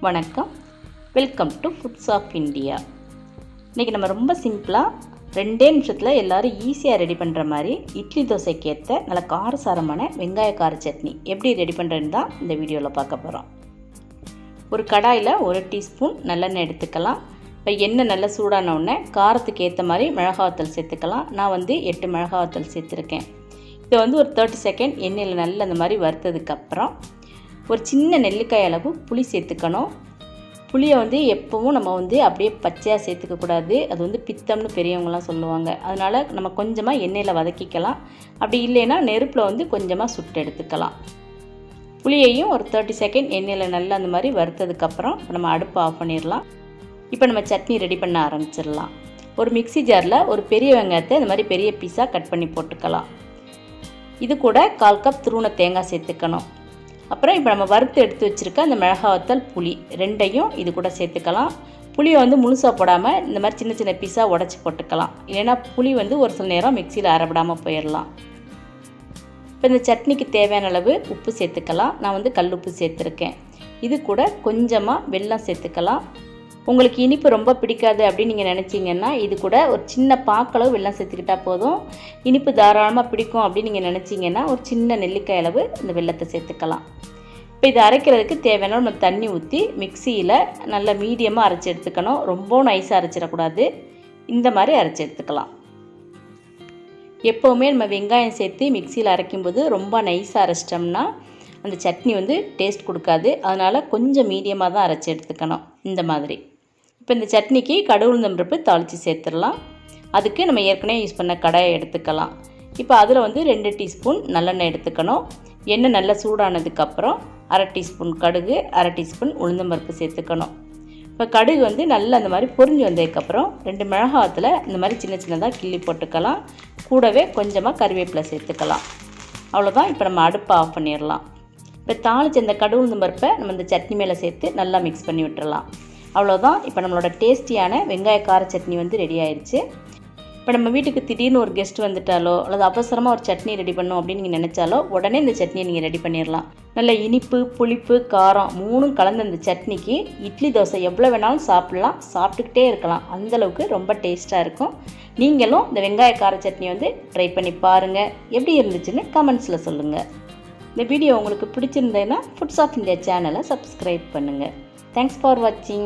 வணக்கம், welcome to foods of India. இன்றைக்கி நம்ம ரொம்ப சிம்பிளாக 2 நிமிஷத்தில் எல்லோரும் ஈஸியாக ரெடி பண்ணுற மாதிரி இட்லி தோசைக்கு ஏற்ற நல்ல காரசாரமான வெங்காய கார சட்னி எப்படி ரெடி பண்ணுறதுன்னு தான் இந்த வீடியோவில் பார்க்க போகிறோம். ஒரு கடாயில் 1 டீஸ்பூன் நல்லெண்ணெய் எடுத்துக்கலாம். இப்போ எண்ணெய் நல்லா சூடான உடனே காரத்துக்கு ஏற்ற மாதிரி மிளகாவத்தல் சேர்த்துக்கலாம். நான் 8 மிளகாவத்தல் சேர்த்துருக்கேன். இதை ஒரு 30 செகண்ட் எண்ணெயில் நல்லா அந்த மாதிரி வறுத்ததுக்கப்புறம் ஒரு சின்ன நெல்லிக்காய் அளவு புளி சேர்த்துக்கணும். புளியை எப்போவும் நம்ம அப்படியே பச்சையாக சேர்த்துக்கக்கூடாது. அது பித்தம்னு பெரியவங்களாம் சொல்லுவாங்க. அதனால் நம்ம கொஞ்சமாக எண்ணெயில் வதக்கிக்கலாம். அப்படி இல்லைன்னா நெருப்பில் கொஞ்சமாக சுட்டு எடுத்துக்கலாம். புளியையும் ஒரு 30 செகண்ட் எண்ணெயில் நல்லா அந்த மாதிரி வறுத்ததுக்கப்புறம் நம்ம அடுப்பை ஆஃப் பண்ணிடலாம். இப்போ நம்ம சட்னி ரெடி பண்ண ஆரம்பிச்சிடலாம். ஒரு மிக்ஸி ஜாரில் ஒரு பெரிய வெங்காயத்தை இந்த மாதிரி பெரிய பீஸாக கட் பண்ணி போட்டுக்கலாம். இது கூட 1/4 கப் துருவன தேங்காய் சேர்த்துக்கணும். அப்புறம் இப்போ நம்ம வறுத்து எடுத்து வச்சுருக்க அந்த மிளகாவத்தல் புளி 2ஐயும் இது கூட சேர்த்துக்கலாம். புளியை முழுசாக போடாமல் இந்த மாதிரி சின்ன சின்ன பீஸாக உடச்சி போட்டுக்கலாம். இல்லைன்னா புளி ஒரு சில நேரம் மிக்சியில் அரைவிடாமல் போயிடலாம். இப்போ இந்த சட்னிக்கு தேவையான அளவு உப்பு சேர்த்துக்கலாம். நான் கல் உப்பு சேர்த்துருக்கேன். இது கூட கொஞ்சமாக வெல்லம் சேர்த்துக்கலாம். உங்களுக்கு இனிப்பு ரொம்ப பிடிக்காது அப்படின்னு நீங்கள் நினச்சிங்கன்னா இது கூட ஒரு சின்ன பாக்களவு வெல்லம் சேர்த்துக்கிட்டால் போதும். இனிப்பு தாராளமாக பிடிக்கும் அப்படின்னு நீங்கள் நினச்சிங்கன்னா ஒரு சின்ன நெல்லிக்காய் அளவு இந்த வெல்லத்தை சேர்த்துக்கலாம். இப்போ இதை அரைக்கிறதுக்கு தேவையான நம்ம தண்ணி ஊற்றி மிக்சியில் நல்லா மீடியமாக அரைச்சி எடுத்துக்கணும். ரொம்பவும் நைஸாக அரைச்சிடக்கூடாது. இந்த மாதிரி அரைச்சி எடுத்துக்கலாம். எப்போவுமே நம்ம வெங்காயம் சேர்த்து மிக்சியில் அரைக்கும்போது ரொம்ப நைஸாக அரைச்சிட்டோம்னா அந்த சட்னி டேஸ்ட் கொடுக்காது. அதனால் கொஞ்சம் மீடியமாக தான் அரைச்சி எடுத்துக்கணும். இந்த மாதிரி இப்போ இந்த சட்னிக்கு கடுகு உளுந்தம் பருப்பு தாளித்து சேர்த்துடலாம். அதுக்கு நம்ம ஏற்கனவே யூஸ் பண்ண கடாயை எடுத்துக்கலாம். இப்போ அதில் 2 டீஸ்பூன் நல்லெண்ணெய் எடுத்துக்கணும். எண்ணெய் நல்லா சூடானதுக்கப்புறம் 1/2 டீஸ்பூன் கடுகு, 1/2 டீஸ்பூன் உளுந்தம் பருப்பு சேர்த்துக்கணும். இப்போ கடுகு நல்லா அந்த மாதிரி பொரிஞ்சு வந்ததுக்கப்புறம் 2 மிளகாத்தில் இந்த மாதிரி சின்ன சின்னதாக கிள்ளி போட்டுக்கலாம். கூடவே கொஞ்சமாக கறிவேப்பிலை சேர்த்துக்கலாம். அவ்வளோதான். இப்போ நம்ம அடுப்பை ஆஃப் பண்ணிடலாம். இப்போ தாளித்து அந்த கடுகு உளுந்தம் பருப்பை நம்ம இந்த சட்னி மேலே சேர்த்து நல்லா மிக்ஸ் பண்ணி விட்டுறலாம். அவ்வளோதான். இப்போ நம்மளோட டேஸ்டியான வெங்காய கார சட்னி ரெடி ஆயிடுச்சு. இப்போ நம்ம வீட்டுக்கு திடீர்னு ஒரு கெஸ்ட் வந்துட்டாலோ அல்லது அவசரமாக ஒரு சட்னி ரெடி பண்ணோம் அப்படின்னு நீங்கள் நினச்சாலோ உடனே இந்த சட்னியை நீங்கள் ரெடி பண்ணிடலாம். நல்ல இனிப்பு, புளிப்பு, காரம் 3ம் கலந்த இந்த சட்னிக்கு இட்லி தோசை எவ்வளோ வேணாலும் சாப்பிட்லாம், சாப்பிட்டுக்கிட்டே இருக்கலாம். அந்தளவுக்கு ரொம்ப டேஸ்ட்டாக இருக்கும். நீங்களும் இந்த வெங்காய கார சட்னி ட்ரை பண்ணி பாருங்கள். எப்படி இருந்துச்சுன்னு கமெண்ட்ஸில் சொல்லுங்கள். இந்த வீடியோ உங்களுக்கு பிடிச்சிருந்தேன்னா ஃபுட்ஸ் ஆஃப் இந்தியா சேனலை சப்ஸ்கிரைப் பண்ணுங்கள். Thanks for watching.